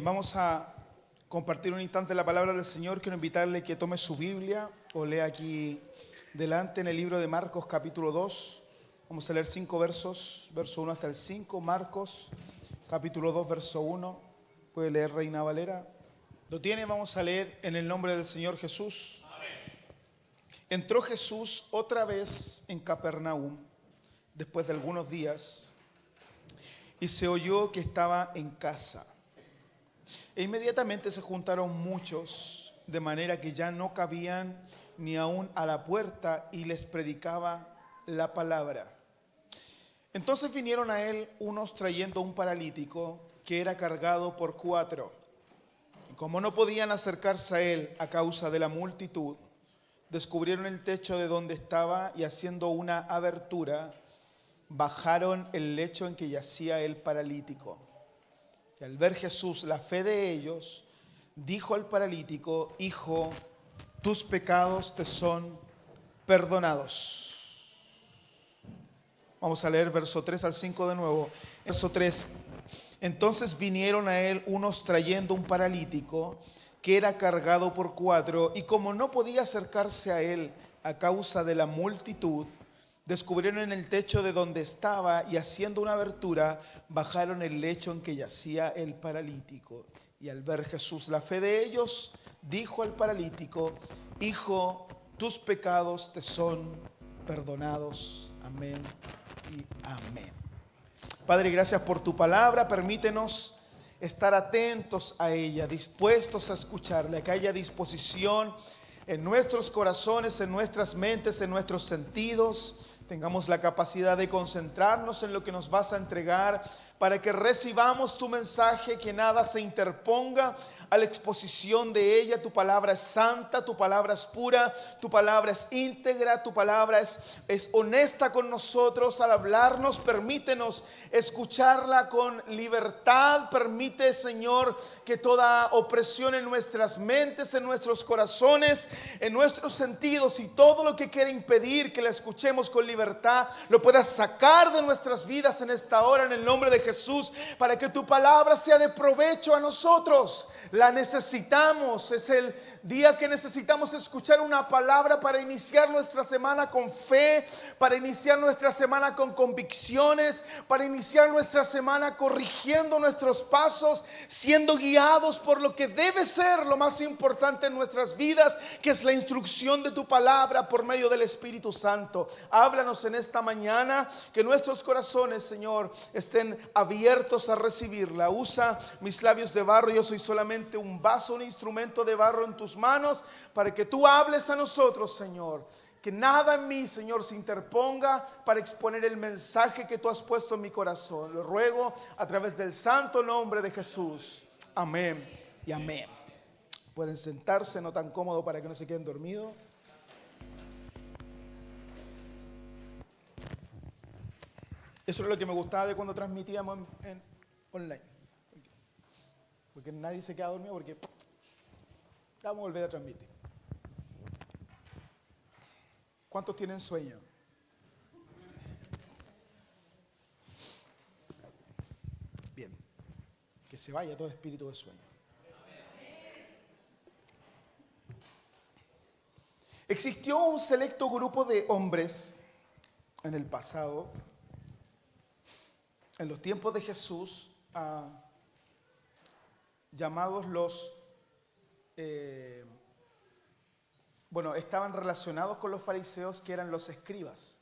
Vamos a compartir un instante la palabra del Señor. Quiero invitarle que tome su Biblia o lea aquí delante en el libro de Marcos capítulo 2. Vamos a leer 5 versos, verso 1 hasta el 5. Marcos capítulo 2, verso 1. Puede leer Reina Valera. ¿Lo tiene? Vamos a leer en el nombre del Señor Jesús. Entró Jesús otra vez en Capernaum después de algunos días y se oyó que estaba en casa. E inmediatamente se juntaron muchos, de manera que ya no cabían ni aún a la puerta, y les predicaba la palabra. Entonces vinieron a él unos trayendo un paralítico que era cargado por 4. Y como no podían acercarse a él a causa de la multitud, descubrieron el techo de donde estaba y, haciendo una abertura, bajaron el lecho en que yacía el paralítico. Y al ver Jesús la fe de ellos, dijo al paralítico: Hijo, tus pecados te son perdonados. Vamos a leer verso 3 al 5 de nuevo. Verso 3. Entonces vinieron a él unos trayendo un paralítico que era cargado por 4, y como no podía acercarse a él a causa de la multitud, descubrieron en el techo de donde estaba y, haciendo una abertura, bajaron el lecho en que yacía el paralítico. Y al ver Jesús la fe de ellos, dijo al paralítico: Hijo, tus pecados te son perdonados. Amén y amén. Padre, gracias por tu palabra. Permítenos estar atentos a ella, dispuestos a escucharla, que haya disposición en nuestros corazones, en nuestras mentes, en nuestros sentidos. Tengamos la capacidad de concentrarnos en lo que nos vas a entregar, para que recibamos tu mensaje, que nada se interponga a la exposición de ella. Tu palabra es santa, tu palabra es pura, tu palabra es íntegra, tu palabra es honesta con nosotros. Al hablarnos, permítenos escucharla con libertad. Permite, Señor, que toda opresión en nuestras mentes, en nuestros corazones, en nuestros sentidos, y todo lo que quiera impedir que la escuchemos con libertad, lo puedas sacar de nuestras vidas en esta hora, en el nombre de Jesús, para que tu palabra sea de provecho a nosotros. La necesitamos. Es el día que necesitamos escuchar una palabra para iniciar nuestra semana con fe, para iniciar nuestra semana con convicciones, para iniciar nuestra semana corrigiendo nuestros pasos, siendo guiados por lo que debe ser lo más importante en nuestras vidas, que es la instrucción de tu palabra por medio del Espíritu Santo. Háblanos en esta mañana, que nuestros corazones, Señor, estén abiertos a recibirla. Usa mis labios de barro. Yo soy solamente un vaso, un instrumento de barro en tus manos, para que tú hables a nosotros, Señor. Que nada en mí, Señor, se interponga para exponer el mensaje que tú has puesto en mi corazón. Lo ruego a través del santo nombre de Jesús. Amén y amén. Pueden sentarse, no tan cómodo para que no se queden dormidos. Eso es lo que me gustaba de cuando transmitíamos en online. Porque nadie se queda dormido, porque vamos a volver a transmitir. ¿Cuántos tienen sueño? Bien. Que se vaya todo espíritu de sueño. Existió un selecto grupo de hombres en el pasado, en los tiempos de Jesús, llamados estaban relacionados con los fariseos, que eran los escribas.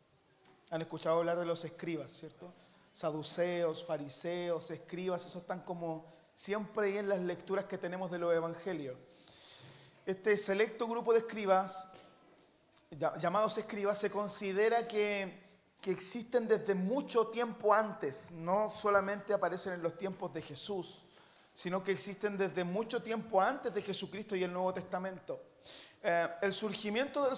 Han escuchado hablar de los escribas, ¿cierto? Saduceos, fariseos, escribas, eso están como siempre ahí en las lecturas que tenemos de los evangelios. Este selecto grupo de escribas, llamados escribas, se considera que existen desde mucho tiempo antes. No solamente aparecen en los tiempos de Jesús, sino que existen desde mucho tiempo antes de Jesucristo y el Nuevo Testamento. El surgimiento de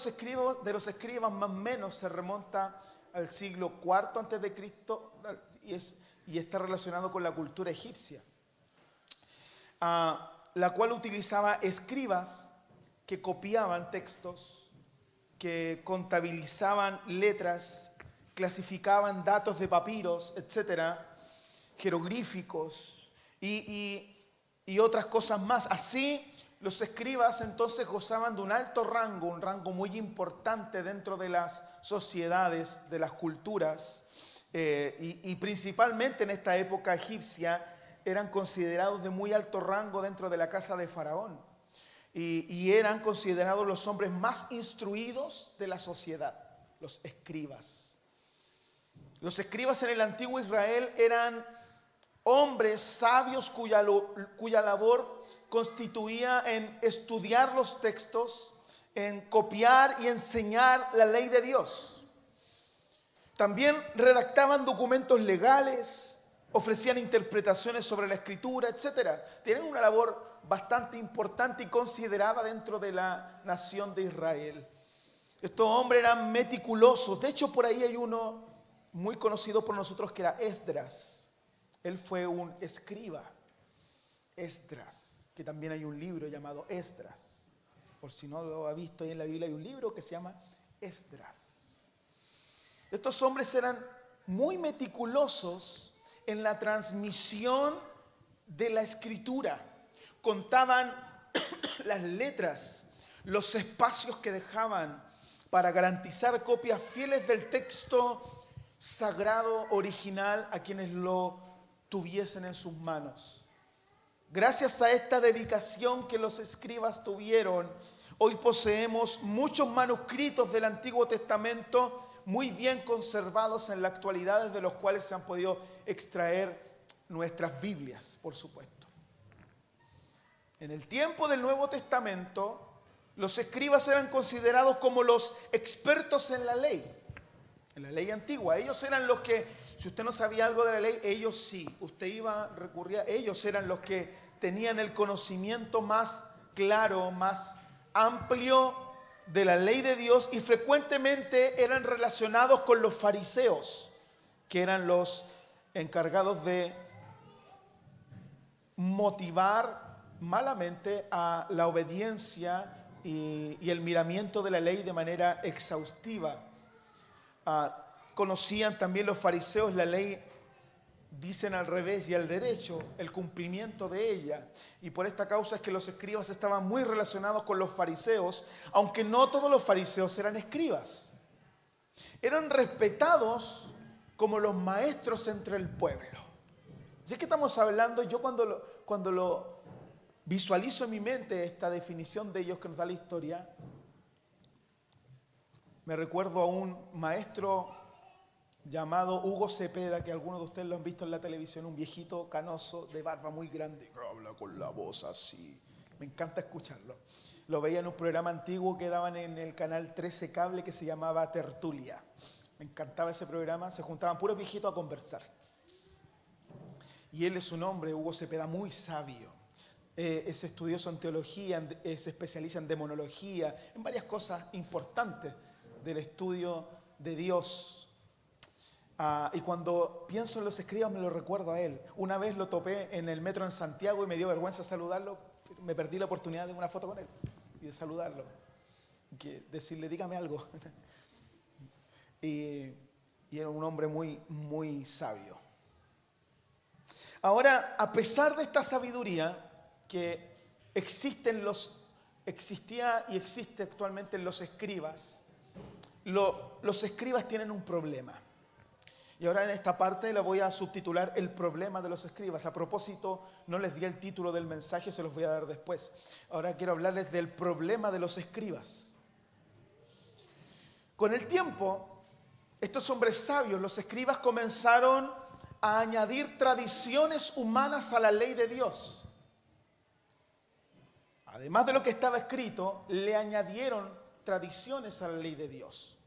los escribas más o menos se remonta al siglo IV antes de Cristo, y está relacionado con la cultura egipcia, la cual utilizaba escribas que copiaban textos, que contabilizaban letras, clasificaban datos de papiros, etcétera, jeroglíficos, y y otras cosas más. Así, los escribas entonces gozaban de un alto rango, un rango muy importante dentro de las sociedades, de las culturas, y principalmente en esta época egipcia eran considerados de muy alto rango dentro de la casa de Faraón, y eran considerados los hombres más instruidos de la sociedad, los escribas. Los escribas en el antiguo Israel eran hombres sabios cuya labor constituía en estudiar los textos, en copiar y enseñar la ley de Dios. También redactaban documentos legales, ofrecían interpretaciones sobre la escritura, etc. Tienen una labor bastante importante y considerada dentro de la nación de Israel. Estos hombres eran meticulosos. De hecho, por ahí hay uno muy conocido por nosotros que era Esdras. Él fue un escriba, Esdras, que también hay un libro llamado Esdras. Por si no lo ha visto, ahí en la Biblia hay un libro que se llama Esdras. Estos hombres eran muy meticulosos en la transmisión de la escritura. Contaban las letras, los espacios que dejaban para garantizar copias fieles del texto sagrado original a quienes lo tuviesen en sus manos. Gracias a esta dedicación que los escribas tuvieron, hoy poseemos muchos manuscritos del Antiguo Testamento muy bien conservados en la actualidad, desde los cuales se han podido extraer nuestras Biblias, por supuesto. En el tiempo del Nuevo Testamento, los escribas eran considerados como los expertos en la ley antigua. Ellos eran los que, si usted no sabía algo de la ley, ellos sí. Usted iba, recurría, ellos eran los que tenían el conocimiento más claro, más amplio de la ley de Dios, y frecuentemente eran relacionados con los fariseos, que eran los encargados de motivar malamente a la obediencia y el miramiento de la ley de manera exhaustiva. Conocían también los fariseos la ley, dicen al revés y al derecho, el cumplimiento de ella. Y por esta causa es que los escribas estaban muy relacionados con los fariseos, aunque no todos los fariseos eran escribas. Eran respetados como los maestros entre el pueblo. Y es que estamos hablando, yo cuando lo visualizo en mi mente, esta definición de ellos que nos da la historia, me recuerdo a un maestro llamado Hugo Cepeda, que algunos de ustedes lo han visto en la televisión, un viejito canoso de barba muy grande, que habla con la voz así. Me encanta escucharlo. Lo veía en un programa antiguo que daban en el canal 13 Cable que se llamaba Tertulia. Me encantaba ese programa, se juntaban puros viejitos a conversar. Y él es un hombre, Hugo Cepeda, muy sabio. Es estudioso en teología, se especializa en demonología, en varias cosas importantes del estudio de Dios. Y cuando pienso en los escribas me lo recuerdo a él. Una vez lo topé en el metro en Santiago y me dio vergüenza saludarlo. Me perdí la oportunidad de una foto con él y de saludarlo. Decirle, dígame algo. y era un hombre muy, muy sabio. Ahora, a pesar de esta sabiduría que existía y existe actualmente en los escribas, los escribas tienen un problema. Y ahora en esta parte la voy a subtitular El problema de los escribas. A propósito, no les di el título del mensaje, se los voy a dar después. Ahora quiero hablarles del problema de los escribas. Con el tiempo, estos hombres sabios, los escribas, comenzaron a añadir tradiciones humanas a la ley de Dios. Además de lo que estaba escrito, le añadieron tradiciones a la ley de Dios.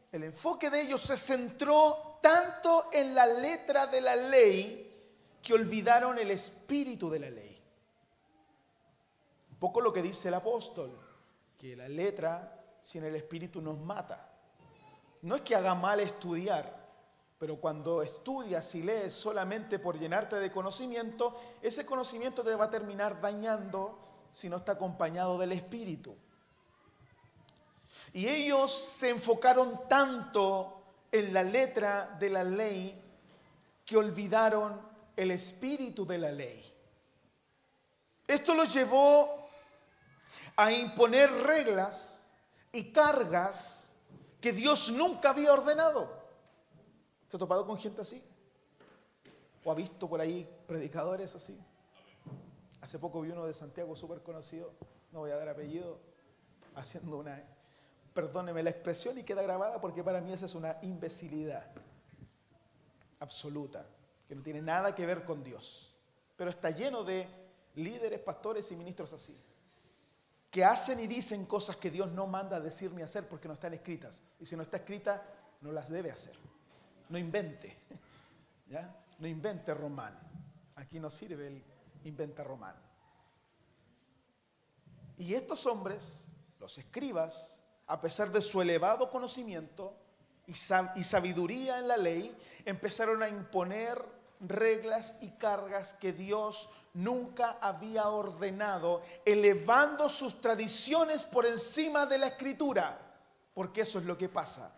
El enfoque de ellos se centró tanto en la letra de la ley que olvidaron el espíritu de la ley. Un poco lo que dice el apóstol, que la letra sin el espíritu nos mata. No es que haga mal estudiar, pero cuando estudias y lees solamente por llenarte de conocimiento, ese conocimiento te va a terminar dañando si no está acompañado del espíritu. Y ellos se enfocaron tanto en la letra de la ley que olvidaron el espíritu de la ley. Esto los llevó a imponer reglas y cargas que Dios nunca había ordenado. ¿Se ha topado con gente así? ¿O ha visto por ahí predicadores así? Hace poco vi uno de Santiago súper conocido, no voy a dar apellido, haciendo una, perdóneme la expresión y queda grabada porque para mí esa es una imbecilidad absoluta, que no tiene nada que ver con Dios. Pero está lleno de líderes, pastores y ministros así, que hacen y dicen cosas que Dios no manda a decir ni hacer porque no están escritas. Y si no está escrita, no las debe hacer. No invente, ¿ya? No invente Román. Aquí no sirve el inventa Román. Y estos hombres, los escribas, a pesar de su elevado conocimiento y sabiduría en la ley, empezaron a imponer reglas y cargas que Dios nunca había ordenado, elevando sus tradiciones por encima de la Escritura, porque eso es lo que pasa.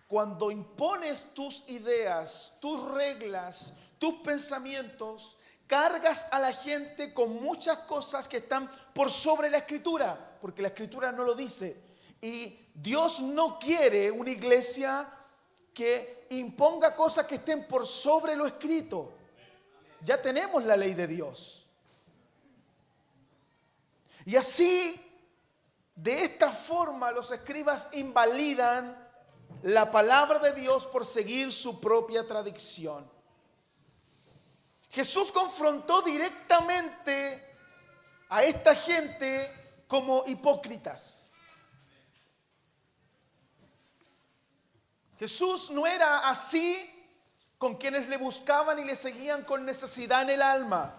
Cuando impones tus ideas, tus reglas, tus pensamientos, cargas a la gente con muchas cosas que están por sobre la Escritura, porque la Escritura no lo dice. Y Dios no quiere una iglesia que imponga cosas que estén por sobre lo escrito. Ya tenemos la ley de Dios. Y así, de esta forma, los escribas invalidan la palabra de Dios por seguir su propia tradición. Jesús confrontó directamente a esta gente como hipócritas. Jesús no era así con quienes le buscaban y le seguían con necesidad en el alma.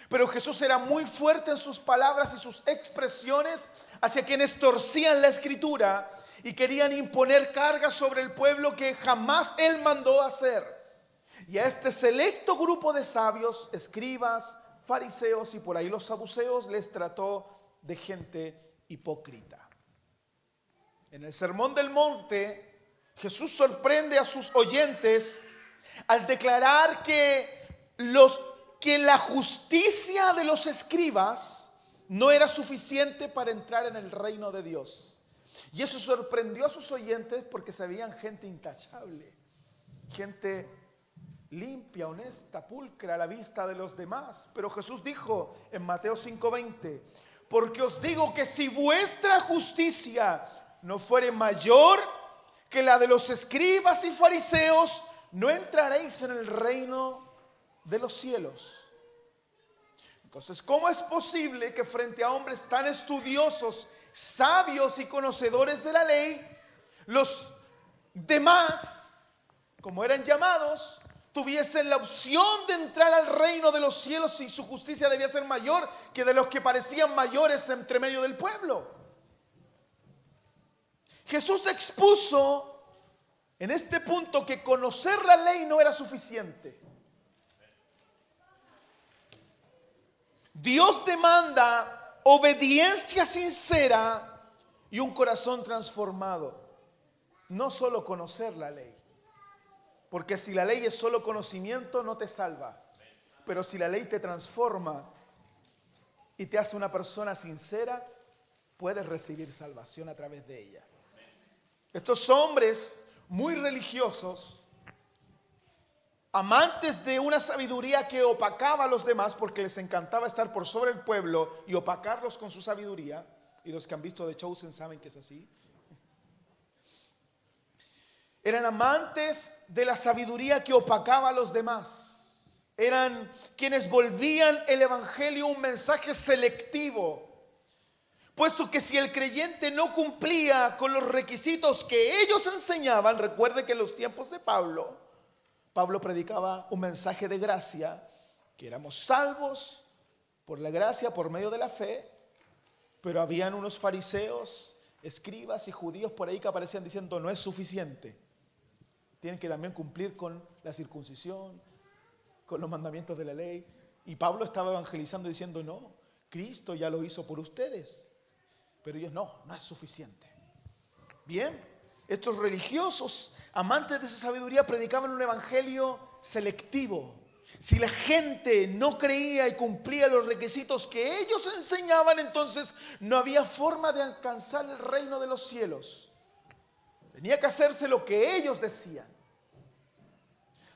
Pero Jesús era muy fuerte en sus palabras y sus expresiones hacia quienes torcían la Escritura y querían imponer cargas sobre el pueblo que jamás Él mandó hacer. Y a este selecto grupo de sabios, escribas, fariseos y por ahí los saduceos, les trató de gente hipócrita. En el Sermón del Monte, Jesús sorprende a sus oyentes al declarar que la justicia de los escribas no era suficiente para entrar en el reino de Dios. Y eso sorprendió a sus oyentes porque se veían gente intachable, gente limpia, honesta, pulcra a la vista de los demás. Pero Jesús dijo en Mateo 5:20, porque os digo que si vuestra justicia no fuere mayor que la de los escribas y fariseos, no entraréis en el reino de los cielos. Entonces, ¿cómo es posible que frente a hombres tan estudiosos, sabios y conocedores de la ley, los demás, como eran llamados, tuviesen la opción de entrar al reino de los cielos si su justicia debía ser mayor que de los que parecían mayores entre medio del pueblo? Jesús expuso en este punto que conocer la ley no era suficiente. Dios demanda obediencia sincera y un corazón transformado. No solo conocer la ley. Porque si la ley es solo conocimiento, no te salva. Pero si la ley te transforma y te hace una persona sincera, puedes recibir salvación a través de ella. Estos hombres muy religiosos, amantes de una sabiduría que opacaba a los demás porque les encantaba estar por sobre el pueblo y opacarlos con su sabiduría, y los que han visto The Chosen saben que es así, eran amantes de la sabiduría que opacaba a los demás. Eran quienes volvían el evangelio un mensaje selectivo, puesto que si el creyente no cumplía con los requisitos que ellos enseñaban, recuerde que en los tiempos de Pablo predicaba un mensaje de gracia, que éramos salvos por la gracia, por medio de la fe, pero habían unos fariseos, escribas y judíos por ahí que aparecían diciendo no es suficiente. Tienen que también cumplir con la circuncisión, con los mandamientos de la ley. Y Pablo estaba evangelizando diciendo no, Cristo ya lo hizo por ustedes. Pero ellos no es suficiente. Bien, estos religiosos, amantes de esa sabiduría, predicaban un evangelio selectivo. Si la gente no creía y cumplía los requisitos que ellos enseñaban, entonces no había forma de alcanzar el reino de los cielos. Tenía que hacerse lo que ellos decían.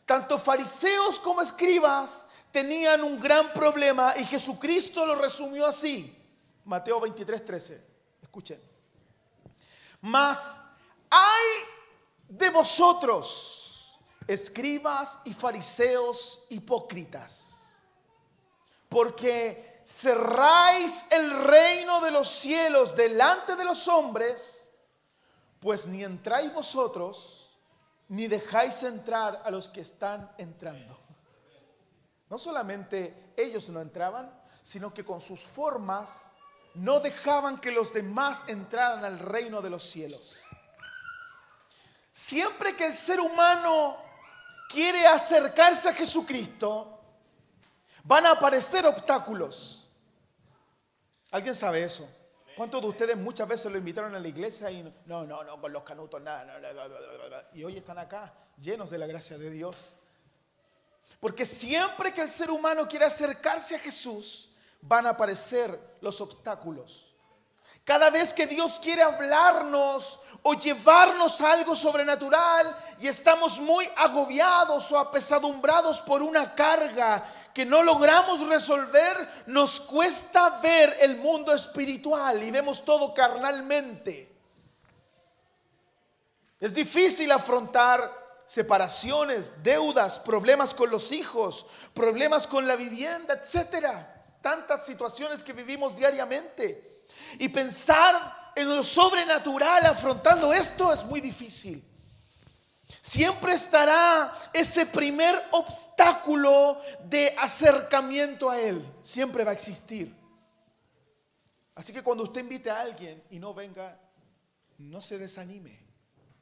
Tanto fariseos como escribas tenían un gran problema y Jesucristo lo resumió así. Mateo 23:13. Escuchen. Mas hay de vosotros, escribas y fariseos hipócritas, porque cerráis el reino de los cielos delante de los hombres, pues ni entráis vosotros, ni dejáis entrar a los que están entrando. No solamente ellos no entraban, sino que con sus formas no dejaban que los demás entraran al reino de los cielos. Siempre que el ser humano quiere acercarse a Jesucristo, van a aparecer obstáculos. ¿Alguien sabe eso? ¿Cuántos de ustedes muchas veces lo invitaron a la iglesia y no, con los canutos, nada, y hoy están acá llenos de la gracia de Dios? Porque siempre que el ser humano quiere acercarse a Jesús, van a aparecer los obstáculos. Cada vez que Dios quiere hablarnos o llevarnos a algo sobrenatural y estamos muy agobiados o apesadumbrados por una carga que no logramos resolver, nos cuesta ver el mundo espiritual y vemos todo carnalmente. Es difícil afrontar separaciones, deudas, problemas con los hijos, problemas con la vivienda, etcétera. Tantas situaciones que vivimos diariamente. Y pensar en lo sobrenatural afrontando esto es muy difícil. Siempre estará ese primer obstáculo de acercamiento a Él. Siempre va a existir. Así que cuando usted invite a alguien y no venga, no se desanime.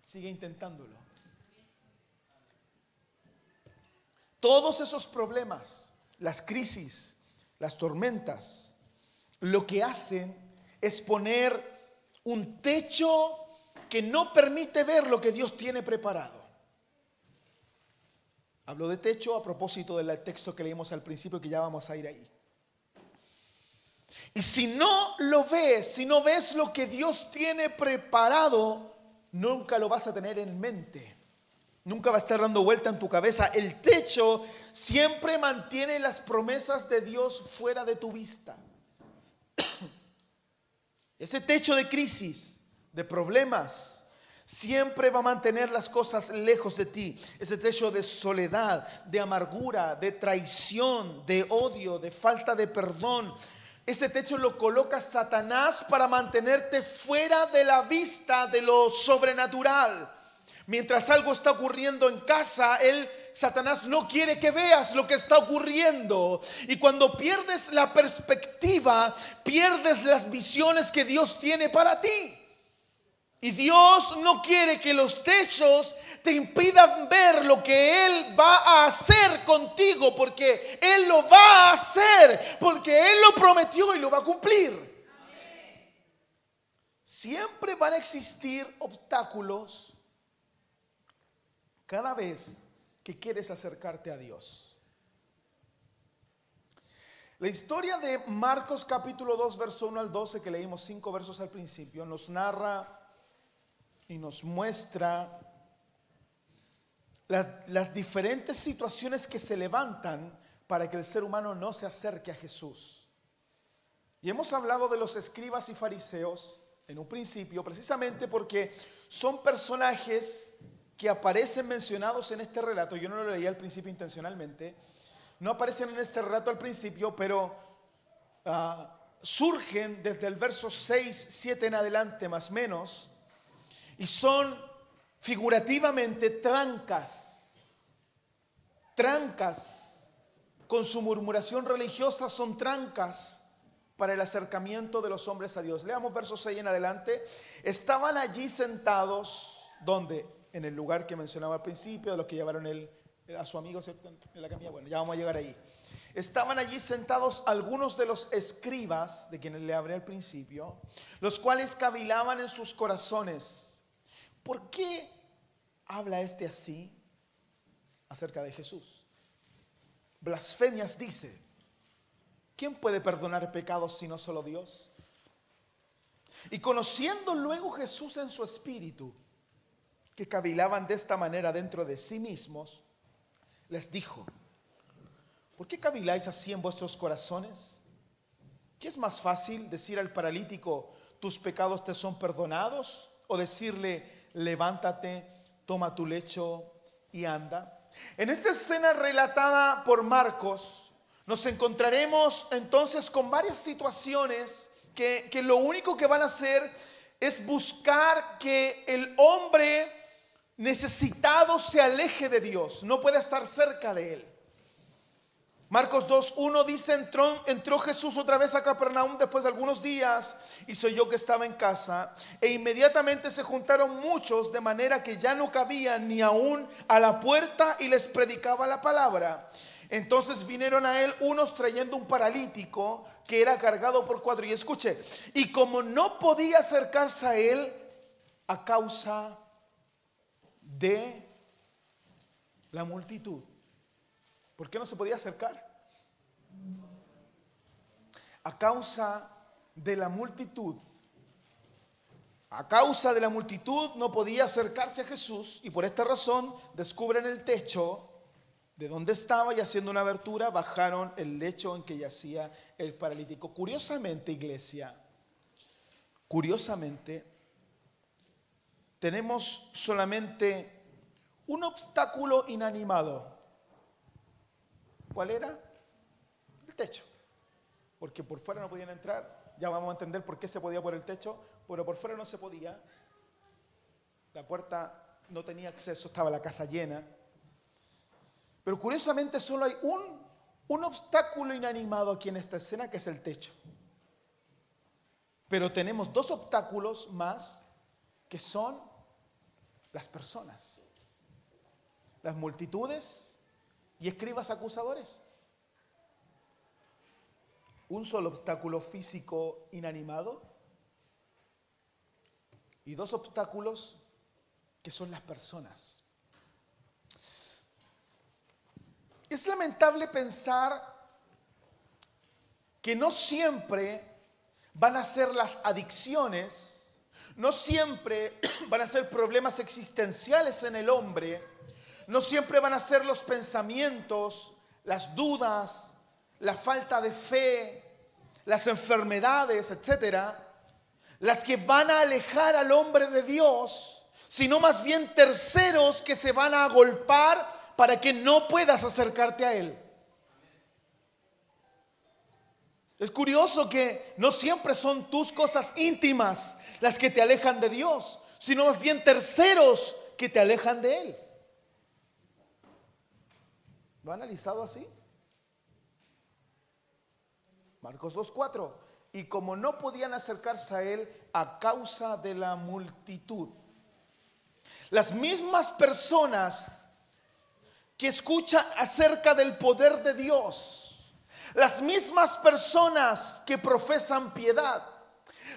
Sigue intentándolo. Todos esos problemas, las crisis, las tormentas, lo que hacen es poner un techo que no permite ver lo que Dios tiene preparado. Hablo de techo a propósito del texto que leímos al principio, que ya vamos a ir ahí. Y si no lo ves, si no ves lo que Dios tiene preparado, nunca lo vas a tener en mente. Nunca va a estar dando vuelta en tu cabeza. El techo siempre mantiene las promesas de Dios fuera de tu vista. Ese techo de crisis, de problemas, siempre va a mantener las cosas lejos de ti. Ese techo de soledad, de amargura, de traición, de odio, de falta de perdón. Ese techo lo coloca Satanás para mantenerte fuera de la vista de lo sobrenatural. Mientras algo está ocurriendo en casa, Satanás no quiere que veas lo que está ocurriendo. Y cuando pierdes la perspectiva, pierdes las visiones que Dios tiene para ti. Y Dios no quiere que los techos te impidan ver lo que Él va a hacer contigo, porque Él lo va a hacer, porque Él lo prometió y lo va a cumplir. Siempre van a existir obstáculos cada vez que quieres acercarte a Dios. La historia de Marcos capítulo 2, verso 1 al 12, que leímos 5 versos al principio, nos narra y nos muestra las diferentes situaciones que se levantan para que el ser humano no se acerque a Jesús. Y hemos hablado de los escribas y fariseos en un principio, precisamente porque son personajes que aparecen mencionados en este relato. Yo no lo leí al principio intencionalmente. No aparecen en este relato al principio, pero surgen desde el verso 6, 7 en adelante más o menos. Y son figurativamente trancas con su murmuración religiosa, son trancas para el acercamiento de los hombres a Dios. Leamos verso 6 en adelante. Estaban allí sentados, ¿dónde? En el lugar que mencionaba al principio, de los que llevaron a su amigo en la camilla. Bueno, ya vamos a llegar ahí. Estaban allí sentados algunos de los escribas, de quienes le hablé al principio, los cuales cavilaban en sus corazones. ¿Por qué habla este así acerca de Jesús? blasfemias dice. ¿Quién puede perdonar pecados sino solo Dios? Y conociendo luego Jesús en su espíritu, que cavilaban de esta manera dentro de sí mismos, les dijo: ¿por qué caviláis así en vuestros corazones? ¿Qué es más fácil, decir al paralítico, tus pecados te son perdonados? O decirle, levántate, toma tu lecho y anda. En esta escena relatada por Marcos, nos encontraremos entonces con varias situaciones que lo único que van a hacer es buscar que el hombre necesitado se aleje de Dios, no pueda estar cerca de él. Marcos 2:1 dice: entró Jesús otra vez a Capernaum después de algunos días, y soy yo que estaba en casa, e inmediatamente se juntaron muchos, de manera que ya no cabían ni aún a la puerta, y les predicaba la palabra. Entonces vinieron a él unos trayendo un paralítico que era cargado por 4. Y escuche, y como no podía acercarse a él a causa de la multitud. ¿Por qué no se podía acercar? A causa de la multitud. A causa de la multitud no podía acercarse a Jesús, y por esta razón descubren el techo de donde estaba, y haciendo una abertura bajaron el lecho en que yacía el paralítico. Curiosamente, iglesia, curiosamente, tenemos solamente un obstáculo inanimado. ¿Cuál era? El techo. Porque por fuera no podían entrar. Ya vamos a entender por qué se podía por el techo, pero por fuera no se podía. La puerta no tenía acceso, estaba la casa llena. Pero curiosamente solo hay un obstáculo inanimado aquí en esta escena, que es el techo. Pero tenemos dos obstáculos más, que son las personas, las multitudes y escribas acusadores. Un solo obstáculo físico inanimado y dos obstáculos que son las personas. Es lamentable pensar que no siempre van a ser las adicciones, no siempre van a ser problemas existenciales en el hombre, no siempre van a ser los pensamientos, las dudas, la falta de fe, las enfermedades, etcétera, las que van a alejar al hombre de Dios, sino más bien terceros que se van a agolpar para que no puedas acercarte a Él. Es curioso que no siempre son tus cosas íntimas las que te alejan de Dios, sino más bien terceros que te alejan de Él. ¿Lo ha analizado así? Marcos 2:4. Y como no podían acercarse a Él a causa de la multitud. Las mismas personas que escuchan acerca del poder de Dios, las mismas personas que profesan piedad,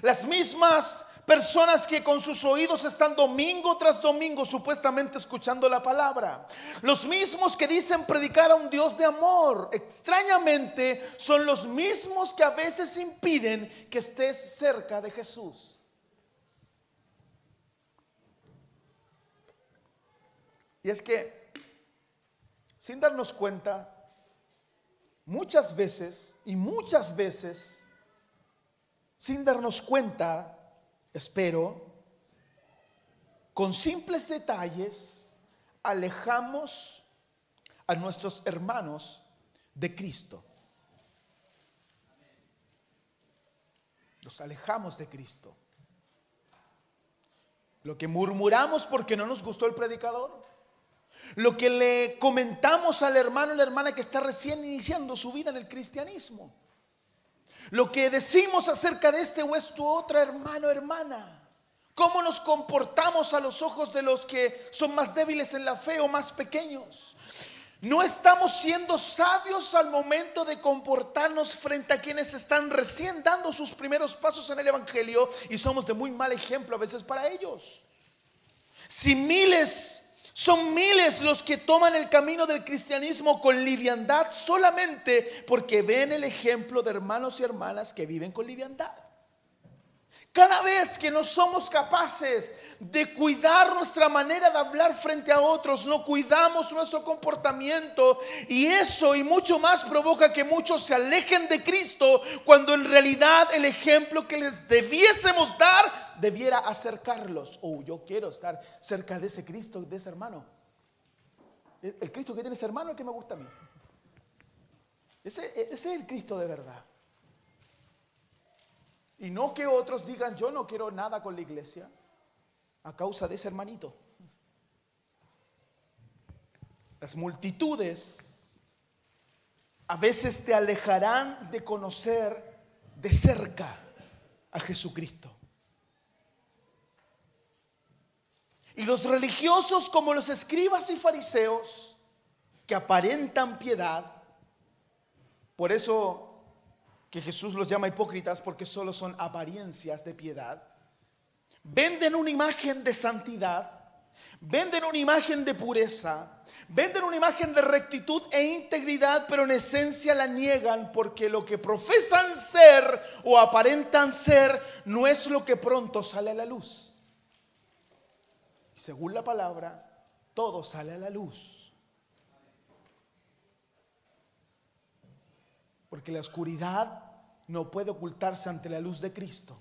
las mismas personas que con sus oídos están domingo tras domingo supuestamente escuchando la palabra, los mismos que dicen predicar a un Dios de amor, extrañamente son los mismos que a veces impiden que estés cerca de Jesús. Y es que, sin darnos cuenta, muchas veces, sin darnos cuenta, espero, con simples detalles, alejamos a nuestros hermanos de Cristo. Los alejamos de Cristo. Lo que murmuramos porque no nos gustó el predicador, lo que le comentamos al hermano o la hermana que está recién iniciando su vida en el cristianismo, lo que decimos acerca de este o esta otra hermano o hermana, cómo nos comportamos a los ojos de los que son más débiles en la fe o más pequeños. No estamos siendo sabios al momento de comportarnos frente a quienes están recién dando sus primeros pasos en el evangelio, y somos de muy mal ejemplo a veces para ellos. Si miles Son miles los que toman el camino del cristianismo con liviandad solamente porque ven el ejemplo de hermanos y hermanas que viven con liviandad. Cada vez que no somos capaces de cuidar nuestra manera de hablar frente a otros, no cuidamos nuestro comportamiento, y eso y mucho más provoca que muchos se alejen de Cristo, cuando en realidad el ejemplo que les debiésemos dar debiera acercarlos. Yo quiero estar cerca de ese Cristo, de ese hermano. El Cristo que tiene ese hermano es el que me gusta a mí. Ese es el Cristo de verdad. Y no que otros digan: yo no quiero nada con la iglesia a causa de ese hermanito. Las multitudes a veces te alejarán de conocer de cerca a Jesucristo. Y los religiosos, como los escribas y fariseos, que aparentan piedad, por eso que Jesús los llama hipócritas, porque solo son apariencias de piedad, venden una imagen de santidad, venden una imagen de pureza, venden una imagen de rectitud e integridad, pero en esencia la niegan, porque lo que profesan ser o aparentan ser no es lo que pronto sale a la luz. Y según la palabra, todo sale a la luz. Porque la oscuridad no puede ocultarse ante la luz de Cristo.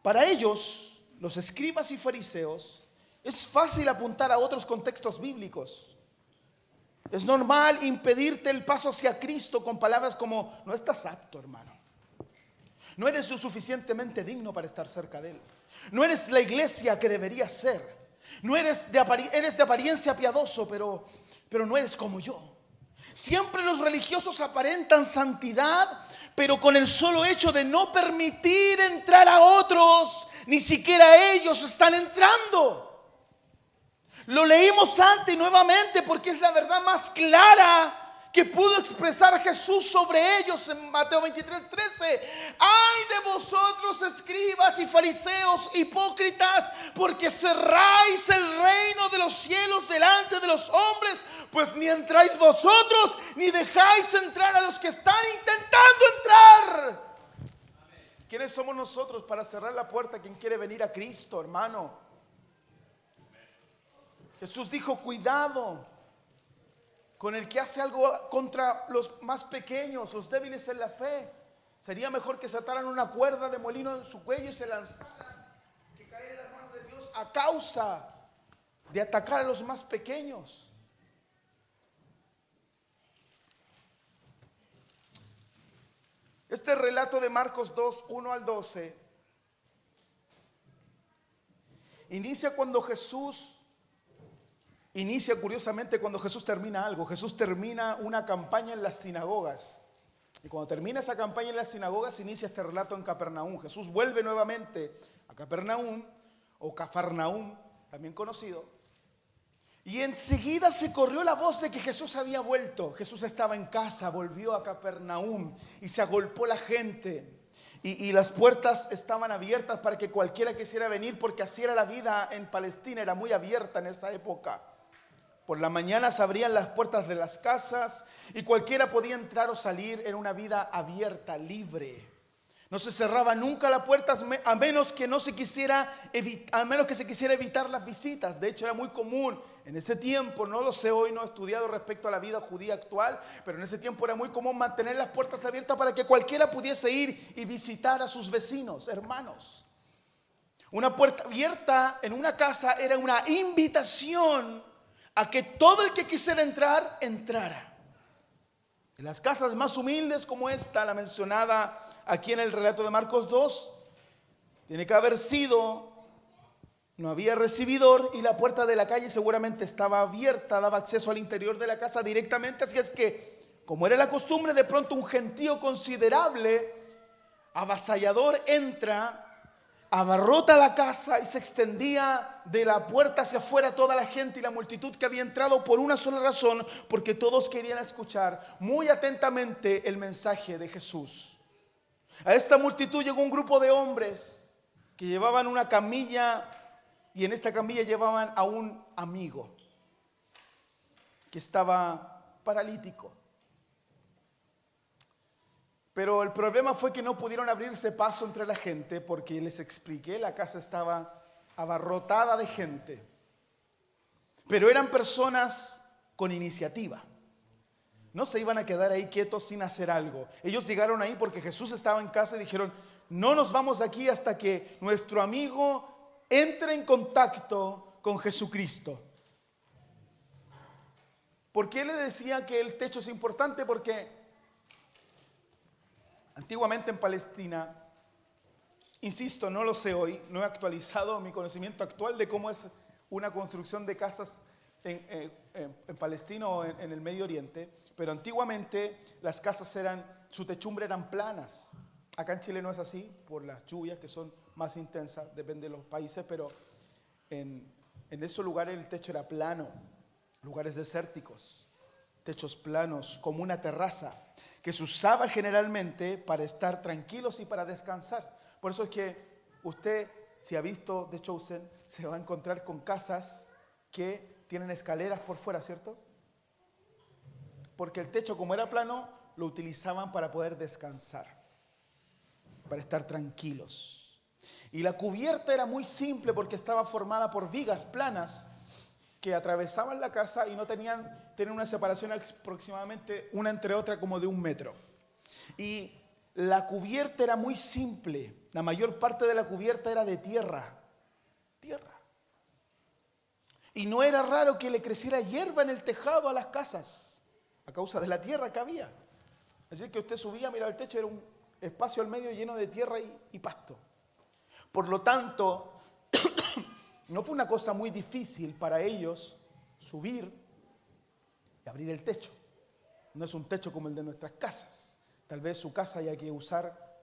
Para ellos, los escribas y fariseos, es fácil apuntar a otros contextos bíblicos. Es normal impedirte el paso hacia Cristo con palabras como: no estás apto, hermano. No eres lo suficientemente digno para estar cerca de Él. No eres la iglesia que deberías ser. No eres de apariencia piadoso, pero no eres como yo. Siempre los religiosos aparentan santidad, pero con el solo hecho de no permitir entrar a otros, ni siquiera ellos están entrando. Lo leímos antes y nuevamente porque es la verdad más clara que pudo expresar Jesús sobre ellos en Mateo 23:13. Ay de vosotros, escribas y fariseos hipócritas, porque cerráis el reino de los cielos delante de los hombres, pues ni entráis vosotros, ni dejáis entrar a los que están intentando entrar. ¿Quiénes somos nosotros para cerrar la puerta a quien quiere venir a Cristo, hermano? Jesús dijo: cuidado con el que hace algo contra los más pequeños, los débiles en la fe. Sería mejor que se ataran una cuerda de molino en su cuello y se lanzaran, que caer en las manos de Dios a causa de atacar a los más pequeños. Este relato de Marcos 2, 1 al 12 inicia curiosamente cuando Jesús termina algo. Jesús termina una campaña en las sinagogas. Y cuando termina esa campaña en las sinagogas, inicia este relato en Capernaum. Jesús vuelve nuevamente a Capernaum, o Cafarnaum, también conocido. Y enseguida se corrió la voz de que Jesús había vuelto. Jesús estaba en casa, volvió a Capernaum y se agolpó la gente. Y las puertas estaban abiertas para que cualquiera quisiera venir, porque así era la vida en Palestina, era muy abierta en esa época. Por la mañana se abrían las puertas de las casas y cualquiera podía entrar o salir en una vida abierta, libre. No se cerraba nunca la puerta a menos que se quisiera evitar las visitas. De hecho, era muy común en ese tiempo, no lo sé hoy, no he estudiado respecto a la vida judía actual, pero en ese tiempo era muy común mantener las puertas abiertas para que cualquiera pudiese ir y visitar a sus vecinos, hermanos. Una puerta abierta en una casa era una invitación a que todo el que quisiera entrar, entrara. En las casas más humildes como esta, la mencionada aquí en el relato de Marcos 2, tiene que haber sido, no había recibidor y la puerta de la calle seguramente estaba abierta, daba acceso al interior de la casa directamente. Así es que, como era la costumbre, de pronto un gentío considerable, avasallador, entra, abarrota la casa y se extendía de la puerta hacia afuera toda la gente y la multitud que había entrado por una sola razón, porque todos querían escuchar muy atentamente el mensaje de Jesús. A esta multitud llegó un grupo de hombres que llevaban una camilla y en esta camilla llevaban a un amigo que estaba paralítico. Pero el problema fue que no pudieron abrirse paso entre la gente porque les expliqué, la casa estaba abarrotada de gente. Pero eran personas con iniciativa. No se iban a quedar ahí quietos sin hacer algo. Ellos llegaron ahí porque Jesús estaba en casa y dijeron, no nos vamos de aquí hasta que nuestro amigo entre en contacto con Jesucristo. ¿Por qué le decía que el techo es importante? Porque antiguamente en Palestina, insisto, no lo sé hoy, no he actualizado mi conocimiento actual de cómo es una construcción de casas en Palestina o en el Medio Oriente, pero antiguamente las casas su techumbre eran planas. Acá en Chile no es así, por las lluvias que son más intensas, depende de los países, pero en esos lugares el techo era plano, lugares desérticos, techos planos, como una terraza, que se usaba generalmente para estar tranquilos y para descansar. Por eso es que usted, si ha visto The Chosen, se va a encontrar con casas que tienen escaleras por fuera, ¿cierto? Porque el techo, como era plano, lo utilizaban para poder descansar, para estar tranquilos. Y la cubierta era muy simple porque estaba formada por vigas planas que atravesaban la casa y no tenían una separación aproximadamente una entre otra como de 1 metro. Y la cubierta era muy simple. La mayor parte de la cubierta era de tierra. Y no era raro que le creciera hierba en el tejado a las casas, a causa de la tierra que había. Así que usted subía, miraba el techo, era un espacio al medio lleno de tierra y pasto. Por lo tanto, no fue una cosa muy difícil para ellos subir y abrir el techo. No es un techo como el de nuestras casas. Tal vez su casa haya que usar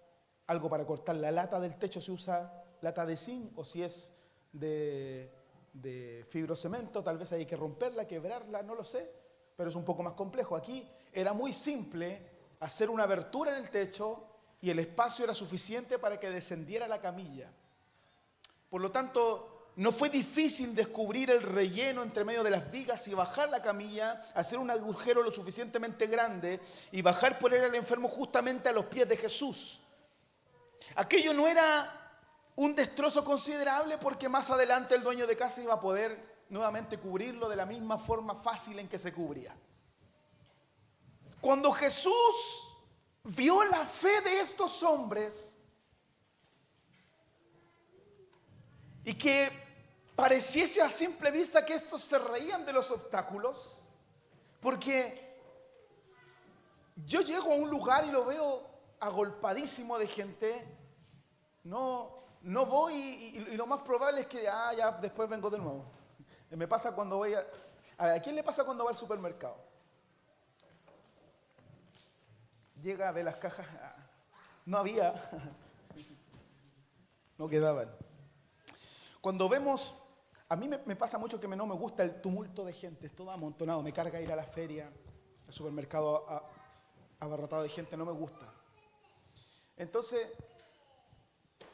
algo para cortar la lata del techo, se usa lata de zinc, o si es de fibrocemento, tal vez hay que romperla, quebrarla, no lo sé, pero es un poco más complejo. Aquí era muy simple hacer una abertura en el techo y el espacio era suficiente para que descendiera la camilla. Por lo tanto, no fue difícil descubrir el relleno entre medio de las vigas y bajar la camilla, hacer un agujero lo suficientemente grande y bajar por él al enfermo justamente a los pies de Jesús. Aquello no era un destrozo considerable porque más adelante el dueño de casa iba a poder nuevamente cubrirlo de la misma forma fácil en que se cubría. Cuando Jesús vio la fe de estos hombres y que pareciese a simple vista que estos se reían de los obstáculos, porque yo llego a un lugar y lo veo agolpadísimo de gente, no voy y lo más probable es que ya después vengo de nuevo. Me pasa cuando voy ¿a quién le pasa cuando va al supermercado? Llega a ver las cajas, no había, no quedaban. Cuando vemos, a mí me pasa mucho que no me gusta el tumulto de gente, es todo amontonado, me carga ir a la feria, al supermercado abarrotado de gente, no me gusta. Entonces,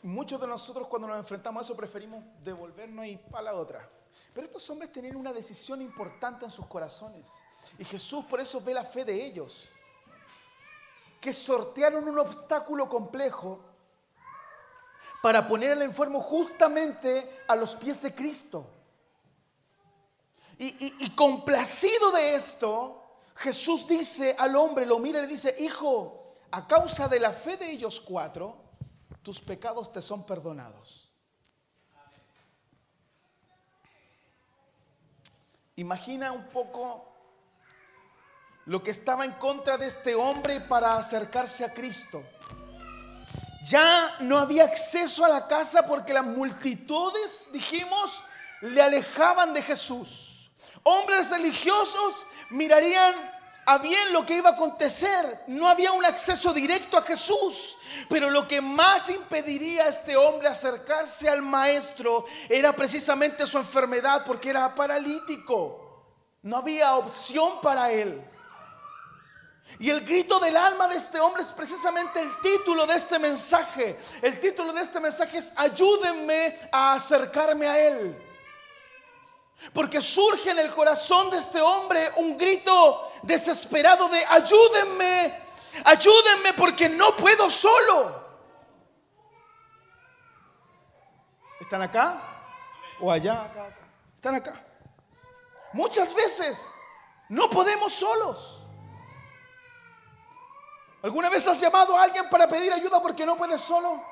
muchos de nosotros cuando nos enfrentamos a eso preferimos devolvernos y para la otra. Pero estos hombres tenían una decisión importante en sus corazones. Y Jesús por eso ve la fe de ellos, que sortearon un obstáculo complejo para poner al enfermo justamente a los pies de Cristo. Y complacido de esto, Jesús dice al hombre, lo mira y le dice: hijo, a causa de la fe de ellos 4, tus pecados te son perdonados. Imagina un poco lo que estaba en contra de este hombre para acercarse a Cristo. Ya no había acceso a la casa porque las multitudes, dijimos, le alejaban de Jesús. Hombres religiosos mirarían a bien lo que iba a acontecer. No había un acceso directo a Jesús. Pero lo que más impediría a este hombre acercarse al maestro era precisamente su enfermedad, porque era paralítico. No había opción para él. Y el grito del alma de este hombre es precisamente el título de este mensaje. El título de este mensaje es: ayúdenme a acercarme a Él. Porque surge en el corazón de este hombre un grito desesperado de: ayúdenme, ayúdenme porque no puedo solo. ¿Están acá? ¿O allá? Acá. ¿Están acá? Muchas veces no podemos solos. ¿Alguna vez has llamado a alguien para pedir ayuda porque no puedes solo?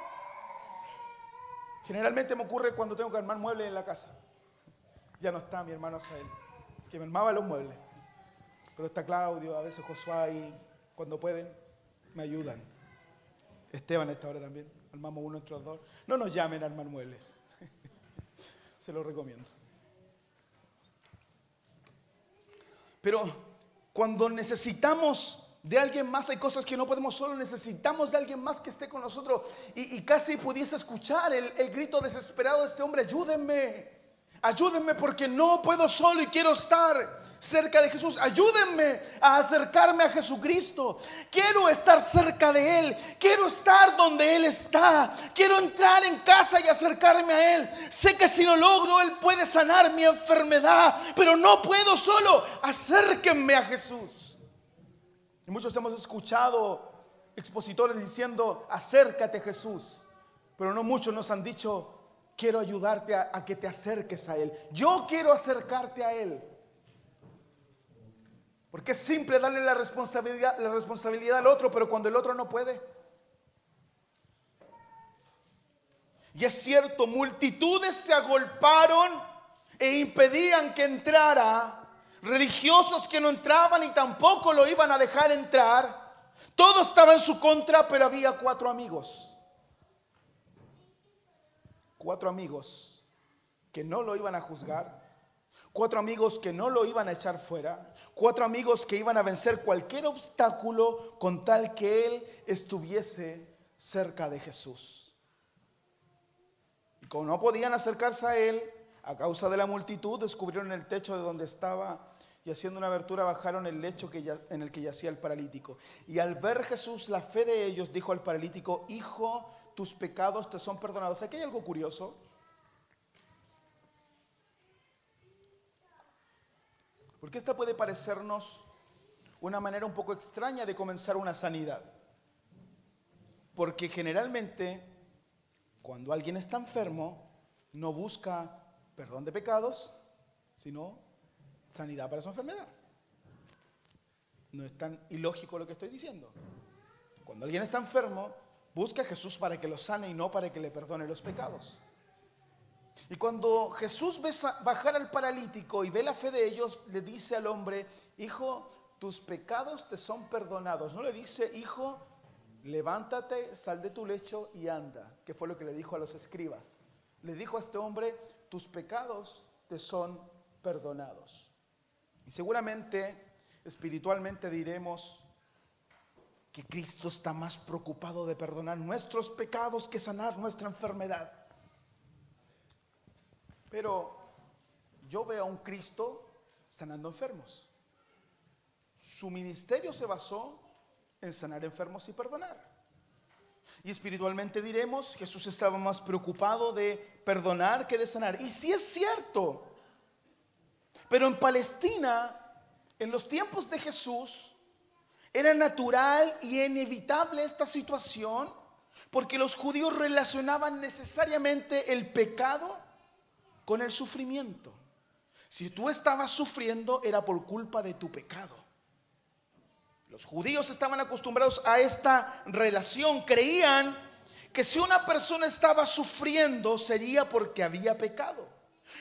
Generalmente me ocurre cuando tengo que armar muebles en la casa. Ya no está mi hermano Asael, que me armaba los muebles. Pero está Claudio, a veces Josué, y cuando pueden me ayudan. Esteban está ahora también. Armamos uno entre los dos. No nos llamen a armar muebles. Se lo recomiendo. Pero cuando necesitamos de alguien más, hay cosas que no podemos solo, necesitamos de alguien más que esté con nosotros. Y casi pudiese escuchar el grito desesperado de este hombre: ayúdenme, ayúdenme porque no puedo solo y quiero estar cerca de Jesús. Ayúdenme a acercarme a Jesucristo. Quiero estar cerca de Él. Quiero estar donde Él está. Quiero entrar en casa y acercarme a Él. Sé que si lo logro, Él puede sanar mi enfermedad, pero no puedo solo. Acérquenme a Jesús. Y muchos hemos escuchado expositores diciendo: acércate a Jesús. Pero no muchos nos han dicho: quiero ayudarte a que te acerques a Él. Yo quiero acercarte a Él. Porque es simple darle la responsabilidad al otro, pero cuando el otro no puede. Y es cierto, multitudes se agolparon e impedían que entrara. Religiosos que no entraban y tampoco lo iban a dejar entrar. Todo estaba en su contra, pero había 4 amigos. 4 amigos que no lo iban a juzgar. 4 amigos que no lo iban a echar fuera. 4 amigos que iban a vencer cualquier obstáculo con tal que él estuviese cerca de Jesús. Y como no podían acercarse a él, a causa de la multitud, descubrieron el techo de donde estaba y haciendo una abertura bajaron el lecho en el que yacía el paralítico. Y al ver Jesús la fe de ellos, dijo al paralítico: hijo, tus pecados te son perdonados. Aquí hay algo curioso. Porque esta puede parecernos una manera un poco extraña de comenzar una sanidad. Porque generalmente, cuando alguien está enfermo, no busca perdón de pecados, sino sanidad para su enfermedad. No es tan ilógico lo que estoy diciendo. Cuando alguien está enfermo, busca a Jesús para que lo sane y no para que le perdone los pecados. Y cuando Jesús ve bajar al paralítico y ve la fe de ellos, le dice al hombre: hijo, tus pecados te son perdonados. No le dice: hijo, levántate, sal de tu lecho y anda, que fue lo que le dijo a los escribas. Le dijo a este hombre: tus pecados te son perdonados. Y seguramente, espiritualmente diremos que Cristo está más preocupado de perdonar nuestros pecados que sanar nuestra enfermedad. Pero yo veo a un Cristo sanando enfermos. Su ministerio se basó en sanar enfermos y perdonar. Y espiritualmente diremos: Jesús estaba más preocupado de perdonar que de sanar. Y sí es cierto. Pero en Palestina, en los tiempos de Jesús, era natural y inevitable esta situación, porque los judíos relacionaban necesariamente el pecado con el sufrimiento. Si tú estabas sufriendo, era por culpa de tu pecado. Los judíos estaban acostumbrados a esta relación. Creían que si una persona estaba sufriendo, sería porque había pecado.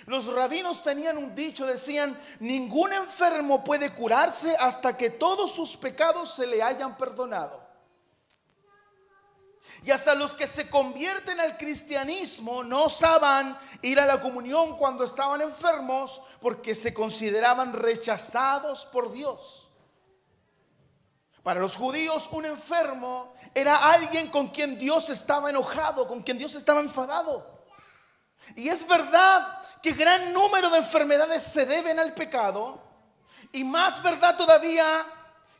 Los rabinos tenían un dicho, decían: ningún enfermo puede curarse hasta que todos sus pecados se le hayan perdonado. Y hasta los que se convierten al cristianismo no osaban ir a la comunión cuando estaban enfermos, porque se consideraban rechazados por Dios. Para los judíos, un enfermo era alguien con quien Dios estaba enojado, con quien Dios estaba enfadado. Y es verdad que gran número de enfermedades se deben al pecado, y más verdad todavía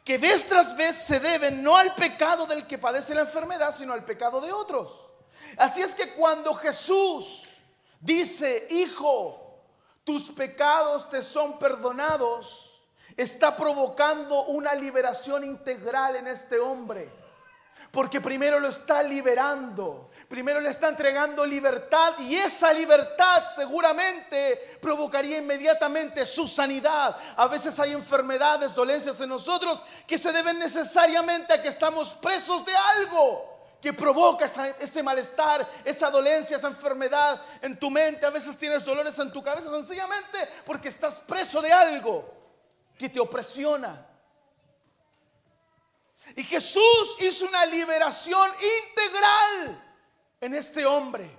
que vez tras vez se deben no al pecado del que padece la enfermedad, sino al pecado de otros. Así es que cuando Jesús dice, hijo, tus pecados te son perdonados, está provocando una liberación integral en este hombre. Porque primero lo está liberando, primero le está entregando libertad, y esa libertad seguramente provocaría inmediatamente su sanidad. A veces hay enfermedades, dolencias en nosotros que se deben necesariamente a que estamos presos de algo que provoca ese malestar, esa dolencia, esa enfermedad en tu mente. A veces tienes dolores en tu cabeza sencillamente porque estás preso de algo que te opresiona. Y Jesús hizo una liberación integral en este hombre.